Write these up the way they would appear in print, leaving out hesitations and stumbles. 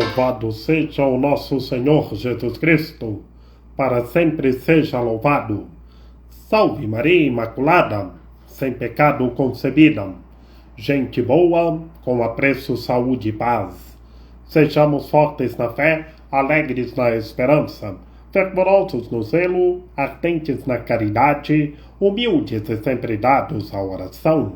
Louvado seja o nosso Senhor Jesus Cristo, para sempre seja louvado. Salve Maria Imaculada, sem pecado concebida. Gente boa, com apreço, saúde e paz. Sejamos fortes na fé, alegres na esperança, fervorosos no zelo, ardentes na caridade, humildes e sempre dados à oração.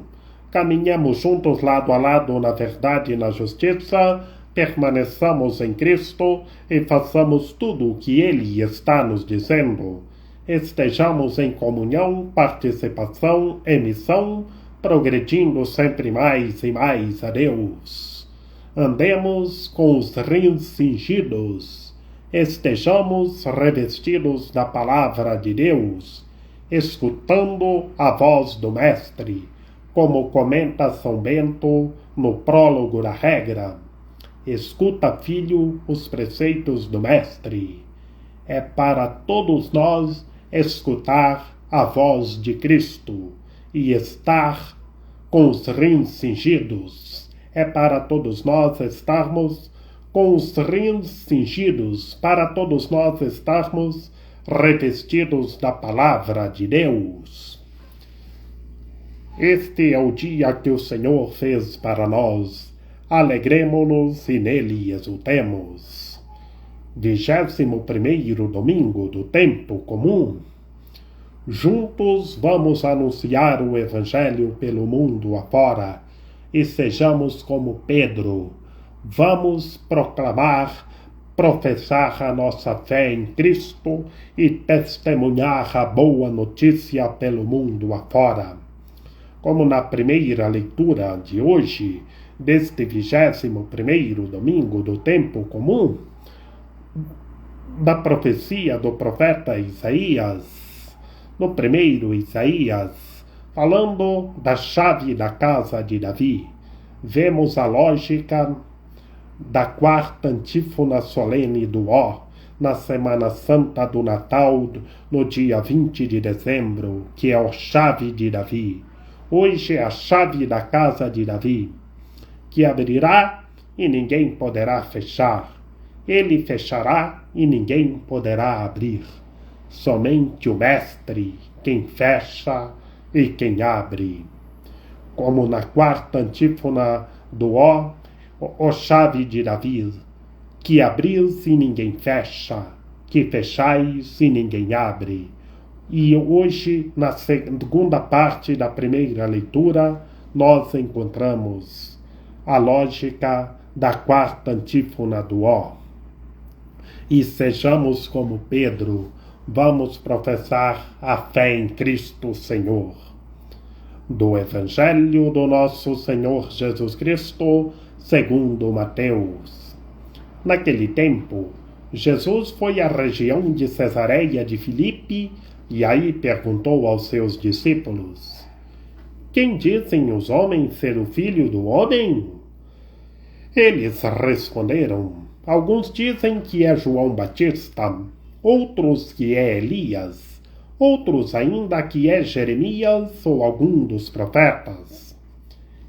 Caminhemos juntos lado a lado na verdade e na justiça, permaneçamos em Cristo e façamos tudo o que Ele está nos dizendo. Estejamos em comunhão, participação e missão, progredindo sempre mais e mais a Deus. Andemos com os rins cingidos, estejamos revestidos da palavra de Deus, escutando a voz do Mestre, como comenta São Bento no prólogo da regra. Escuta, filho, os preceitos do Mestre. É para todos nós escutar a voz de Cristo e estar com os rins cingidos. É para todos nós estarmos com os rins cingidos, para todos nós estarmos revestidos da palavra de Deus. Este é o dia que o Senhor fez para nós. Alegremo-nos e nele exultemos. 21º domingo do tempo comum. Juntos vamos anunciar o Evangelho pelo mundo afora e sejamos como Pedro. Vamos proclamar, professar a nossa fé em Cristo e testemunhar a boa notícia pelo mundo afora. Como na primeira leitura de hoje, deste 21º domingo do tempo comum, da profecia do profeta Isaías, no primeiro Isaías, falando da chave da casa de Davi, vemos a lógica da quarta antífona solene do Ó, na Semana Santa do Natal, no dia 20 de dezembro, que é a chave de Davi. Hoje é a chave da casa de Davi, que abrirá e ninguém poderá fechar. Ele fechará e ninguém poderá abrir. Somente o Mestre, quem fecha e quem abre. Como na quarta antífona do Ó, o chave de Davi, que abris e ninguém fecha, que fechais e ninguém abre. E hoje, na segunda parte da primeira leitura, nós encontramos a lógica da quarta antífona do Ó. E sejamos como Pedro, vamos professar a fé em Cristo Senhor. Do Evangelho do nosso Senhor Jesus Cristo, segundo Mateus. Naquele tempo, Jesus foi à região de Cesareia de Filipe e aí perguntou aos seus discípulos: Quem dizem os homens ser o Filho do Homem? Eles responderam: Alguns dizem que é João Batista, outros que é Elias, outros ainda que é Jeremias ou algum dos profetas.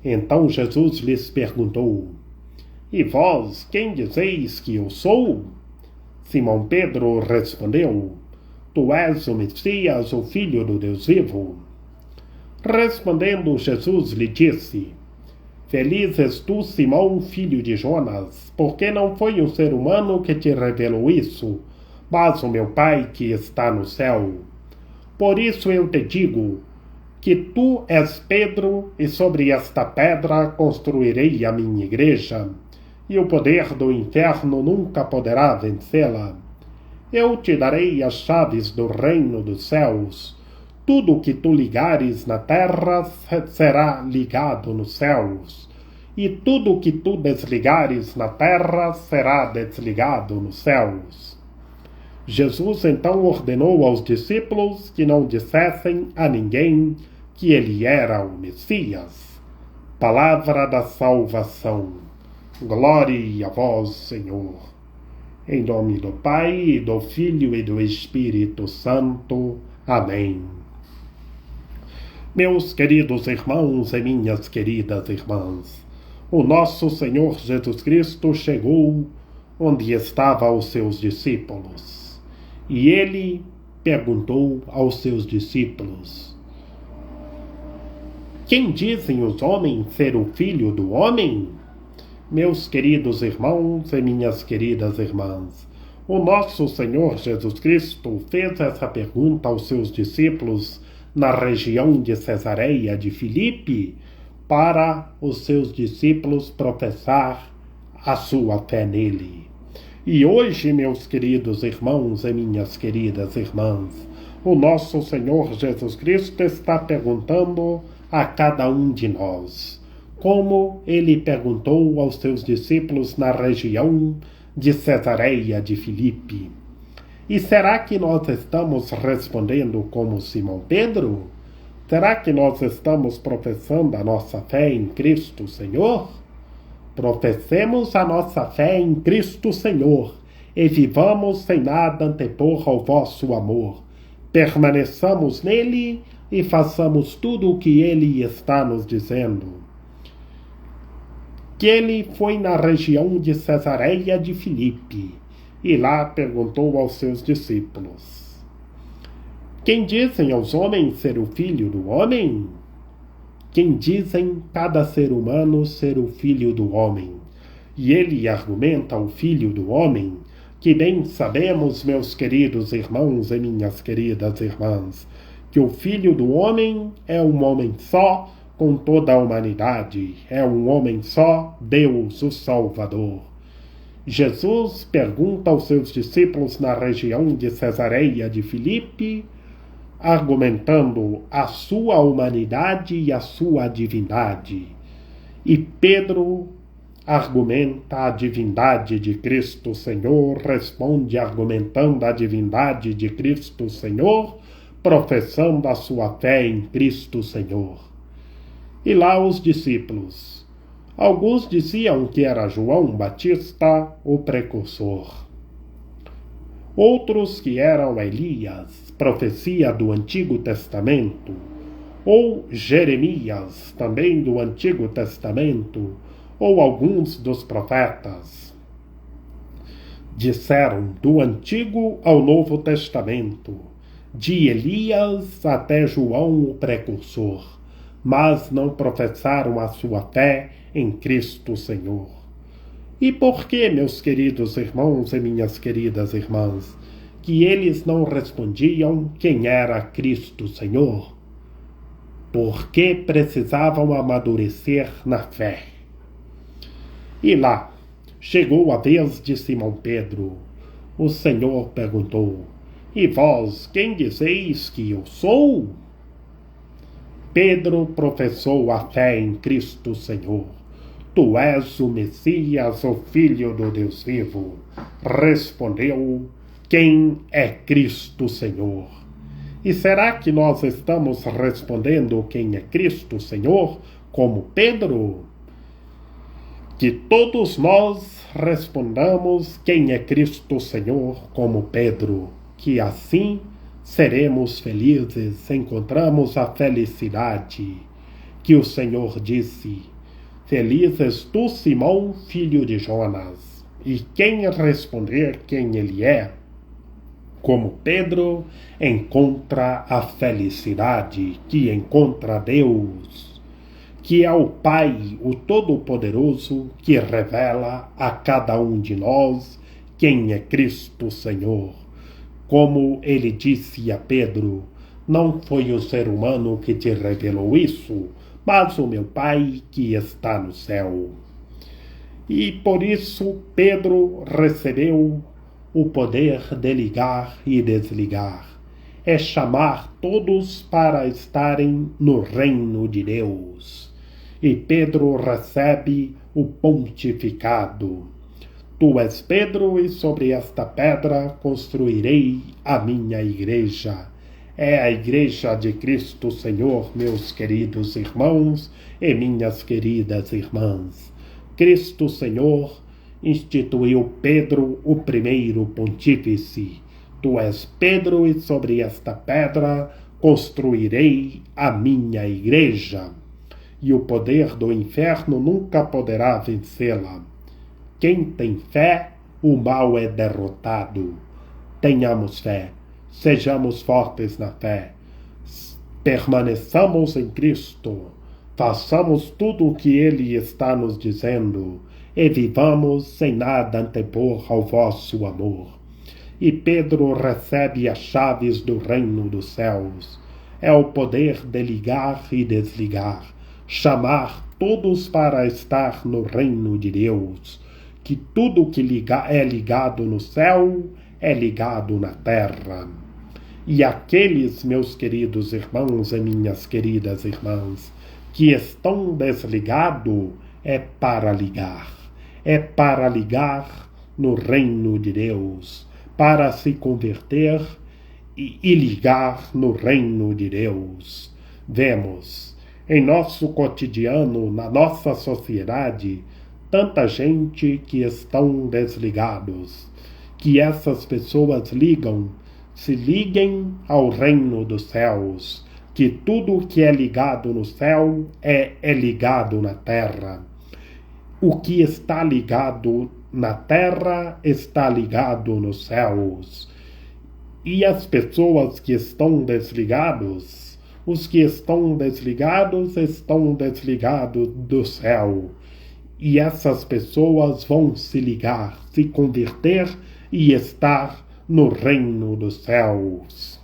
Então Jesus lhes perguntou: E vós, quem dizeis que eu sou? Simão Pedro respondeu: Tu és o Messias, o Filho do Deus vivo. Respondendo Jesus lhe disse: Feliz és tu, Simão, filho de Jonas, porque não foi um ser humano que te revelou isso, mas o meu Pai que está no céu. Por isso eu te digo que tu és Pedro, e sobre esta pedra construirei a minha igreja, e o poder do inferno nunca poderá vencê-la. Eu te darei as chaves do reino dos céus. Tudo o que tu ligares na terra será ligado nos céus, e tudo o que tu desligares na terra será desligado nos céus. Jesus então ordenou aos discípulos que não dissessem a ninguém que ele era o Messias. Palavra da salvação. Glória a vós, Senhor. Em nome do Pai, e do Filho e do Espírito Santo. Amém. Meus queridos irmãos e minhas queridas irmãs, o nosso Senhor Jesus Cristo chegou onde estavam os seus discípulos. E ele perguntou aos seus discípulos: quem dizem os homens ser o Filho do Homem? Meus queridos irmãos e minhas queridas irmãs, o nosso Senhor Jesus Cristo fez essa pergunta aos seus discípulos na região de Cesareia de Filipe, para os seus discípulos professar a sua fé nele. E hoje, meus queridos irmãos e minhas queridas irmãs, o nosso Senhor Jesus Cristo está perguntando a cada um de nós, como ele perguntou aos seus discípulos na região de Cesareia de Filipe. E será que nós estamos respondendo como Simão Pedro? Será que nós estamos professando a nossa fé em Cristo Senhor? Professemos a nossa fé em Cristo Senhor e vivamos sem nada antepor ao vosso amor. Permaneçamos nele e façamos tudo o que ele está nos dizendo. Que ele foi na região de Cesareia de Filipe e lá perguntou aos seus discípulos: quem dizem aos homens ser o Filho do Homem? Quem dizem cada ser humano ser o Filho do Homem? E ele argumenta o Filho do Homem, que bem sabemos, meus queridos irmãos e minhas queridas irmãs, que o Filho do Homem é um homem só com toda a humanidade, é um homem só, Deus, o Salvador. Jesus pergunta aos seus discípulos na região de Cesareia de Filipe, argumentando a sua humanidade e a sua divindade. E Pedro argumenta a divindade de Cristo Senhor, responde argumentando a divindade de Cristo Senhor, professando a sua fé em Cristo Senhor. E lá os discípulos. Alguns diziam que era João Batista, o precursor. Outros que eram Elias, profecia do Antigo Testamento, ou Jeremias, também do Antigo Testamento, ou alguns dos profetas. Disseram do Antigo ao Novo Testamento, de Elias até João o precursor, mas não professaram a sua fé em Cristo Senhor. E por que, meus queridos irmãos e minhas queridas irmãs, que eles não respondiam quem era Cristo Senhor? Porque precisavam amadurecer na fé. E lá, chegou a vez de Simão Pedro. O Senhor perguntou: e vós, quem dizeis que eu sou? Pedro professou a fé em Cristo Senhor. Tu és o Messias, o Filho do Deus vivo. Respondeu: quem é Cristo Senhor? E será que nós estamos respondendo quem é Cristo Senhor, como Pedro? Que todos nós respondamos quem é Cristo Senhor, como Pedro, que assim seremos felizes, encontramos a felicidade. Que o Senhor disse: feliz és tu, Simão, filho de Jonas. E quem responder quem ele é, como Pedro, encontra a felicidade, que encontra Deus, que é o Pai, o Todo-Poderoso, que revela a cada um de nós quem é Cristo Senhor. Como ele disse a Pedro: não foi o ser humano que te revelou isso, mas o meu Pai que está no céu. E por isso Pedro recebeu o poder de ligar e desligar. É chamar todos para estarem no reino de Deus. E Pedro recebe o pontificado. Tu és Pedro, e sobre esta pedra construirei a minha igreja. É a igreja de Cristo Senhor, meus queridos irmãos e minhas queridas irmãs. Cristo Senhor instituiu Pedro, o primeiro pontífice. Tu és Pedro, e sobre esta pedra construirei a minha igreja. E o poder do inferno nunca poderá vencê-la. Quem tem fé o mal é derrotado. Tenhamos fé, sejamos fortes na fé, permaneçamos em Cristo, façamos tudo o que Ele está nos dizendo e vivamos sem nada antepor ao vosso amor. E Pedro recebe as chaves do reino dos céus. É o poder de ligar e desligar, chamar todos para estar no reino de Deus, que tudo que é ligado no céu é ligado na terra. E aqueles, meus queridos irmãos e minhas queridas irmãs, que estão desligados, é para ligar no reino de Deus, para se converter e ligar no reino de Deus. Vemos em nosso cotidiano, na nossa sociedade, tanta gente que estão desligados, que essas pessoas se liguem ao reino dos céus, que tudo que é ligado no céu é ligado na terra. O que está ligado na terra está ligado nos céus. E as pessoas que estão desligados, os que estão desligados do céu. E essas pessoas vão se ligar, se converter e estar no reino dos céus.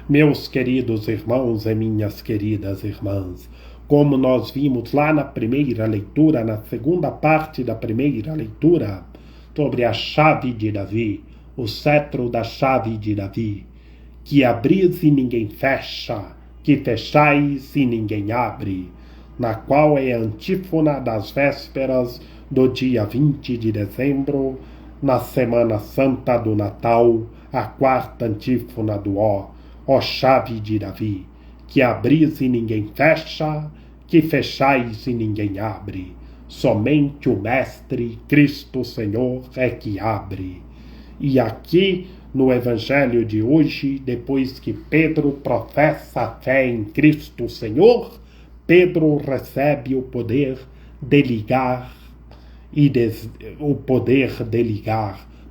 Meus queridos irmãos e minhas queridas irmãs, como nós vimos lá na primeira leitura, na segunda parte da primeira leitura, sobre a chave de Davi, o cetro da chave de Davi, que abris e ninguém fecha, que fechais e ninguém abre, na qual é a antífona das vésperas do dia 20 de dezembro, na Semana Santa do Natal, a quarta antífona do ó chave de Davi, que abris e ninguém fecha, que fechais e ninguém abre. Somente o Mestre, Cristo Senhor, é que abre. E aqui, no Evangelho de hoje, depois que Pedro professa a fé em Cristo Senhor, Pedro recebe o poder de ligar,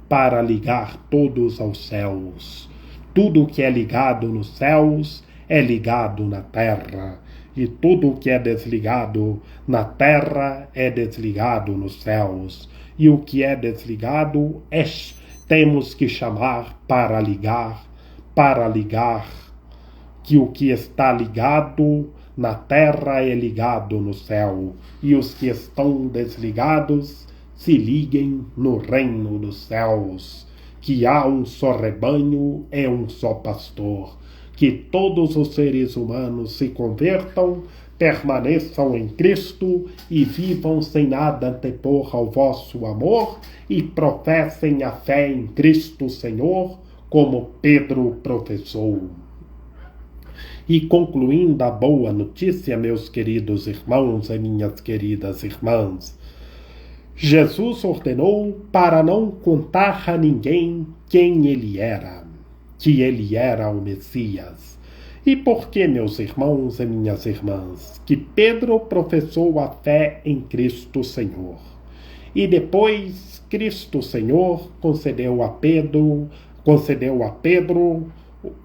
para ligar todos aos céus. Tudo que é ligado nos céus é ligado na terra. E tudo que é desligado na terra é desligado nos céus. E o que é desligado temos que chamar para ligar, que o que está ligado na terra é ligado no céu. E os que estão desligados se liguem no reino dos céus. Que há um só rebanho e um só pastor. Que todos os seres humanos se convertam, permaneçam em Cristo e vivam sem nada antepor ao vosso amor e professem a fé em Cristo Senhor, como Pedro professou. E concluindo a boa notícia, meus queridos irmãos e minhas queridas irmãs, Jesus ordenou para não contar a ninguém quem ele era, que ele era o Messias. E por que, meus irmãos e minhas irmãs, que Pedro professou a fé em Cristo Senhor? E depois Cristo Senhor concedeu a Pedro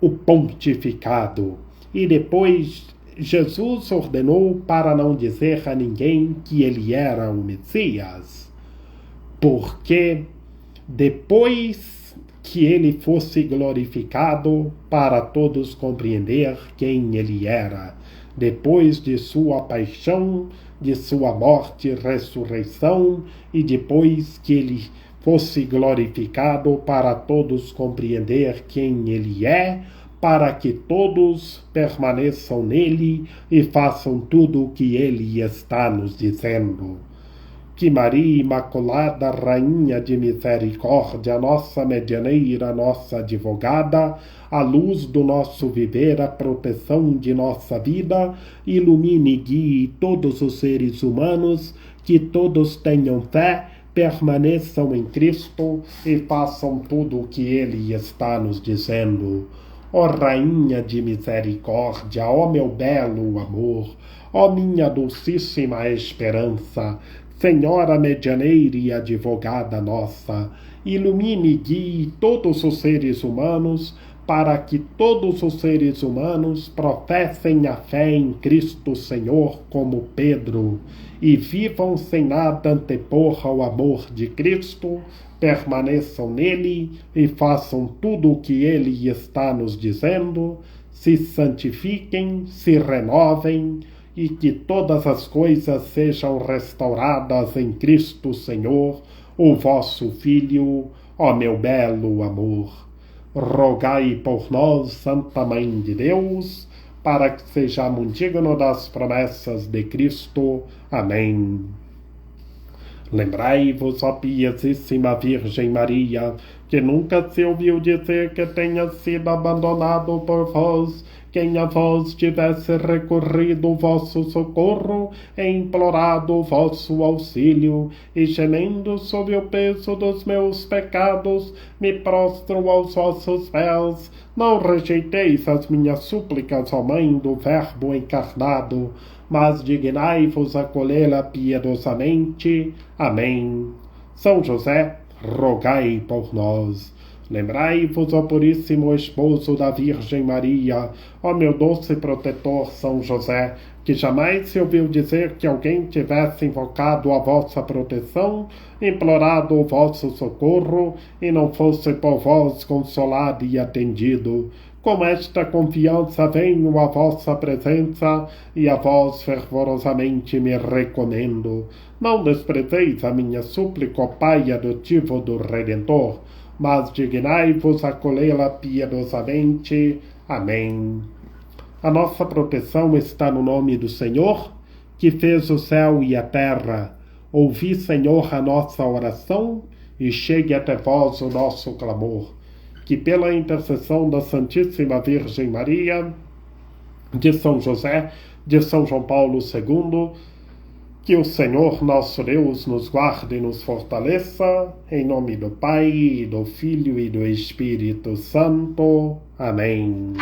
o pontificado. E depois Jesus ordenou para não dizer a ninguém que ele era o Messias, porque depois que ele fosse glorificado, para todos compreender quem ele era, depois de sua paixão, de sua morte e ressurreição, e depois que ele fosse glorificado, para todos compreender quem ele é, para que todos permaneçam nele e façam tudo o que ele está nos dizendo. Que Maria Imaculada, Rainha de Misericórdia, nossa medianeira, nossa advogada, a luz do nosso viver, a proteção de nossa vida, ilumine e guie todos os seres humanos, que todos tenham fé, permaneçam em Cristo e façam tudo o que ele está nos dizendo. Ó Rainha de Misericórdia, ó meu belo amor, ó minha dulcíssima esperança, Senhora medianeira e advogada nossa, ilumine e guie todos os seres humanos, para que todos os seres humanos professem a fé em Cristo Senhor como Pedro, e vivam sem nada antepor ao amor de Cristo, permaneçam nele e façam tudo o que ele está nos dizendo, se santifiquem, se renovem, e que todas as coisas sejam restauradas em Cristo Senhor, o vosso Filho, ó meu belo amor. Rogai por nós, Santa Mãe de Deus, para que sejamos dignos das promessas de Cristo. Amém. Lembrai-vos, ó piedíssima Virgem Maria, que nunca se ouviu dizer que tenha sido abandonado por vós quem a vós tivesse recorrido o vosso socorro e implorado o vosso auxílio, e gemendo sob o peso dos meus pecados, me prostro aos vossos pés. Não rejeiteis as minhas súplicas, ó Mãe do Verbo encarnado, mas dignai-vos acolhê-la piedosamente. Amém. São José, rogai por nós. Lembrai-vos, ó Puríssimo Esposo da Virgem Maria, ó meu doce protetor São José, que jamais se ouviu dizer que alguém tivesse invocado a vossa proteção, implorado o vosso socorro, e não fosse por vós consolado e atendido. Com esta confiança venho à vossa presença, e a vós fervorosamente me recomendo. Não desprezeis a minha súplica, ó Pai adotivo do Redentor, mas dignai-vos acolhê-la piedosamente. Amém. A nossa proteção está no nome do Senhor, que fez o céu e a terra. Ouvi, Senhor, a nossa oração, e chegue até vós o nosso clamor. Que pela intercessão da Santíssima Virgem Maria, de São José, de São João Paulo II, que o Senhor nosso Deus nos guarde e nos fortaleça, em nome do Pai, e do Filho e do Espírito Santo. Amém.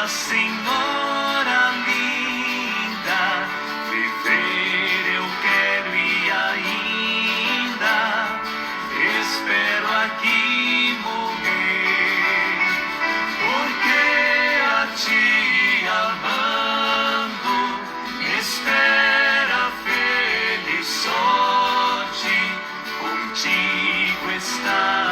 Senhora linda, viver eu quero e ainda espero aqui morrer, porque a ti amando espera feliz sorte, contigo está.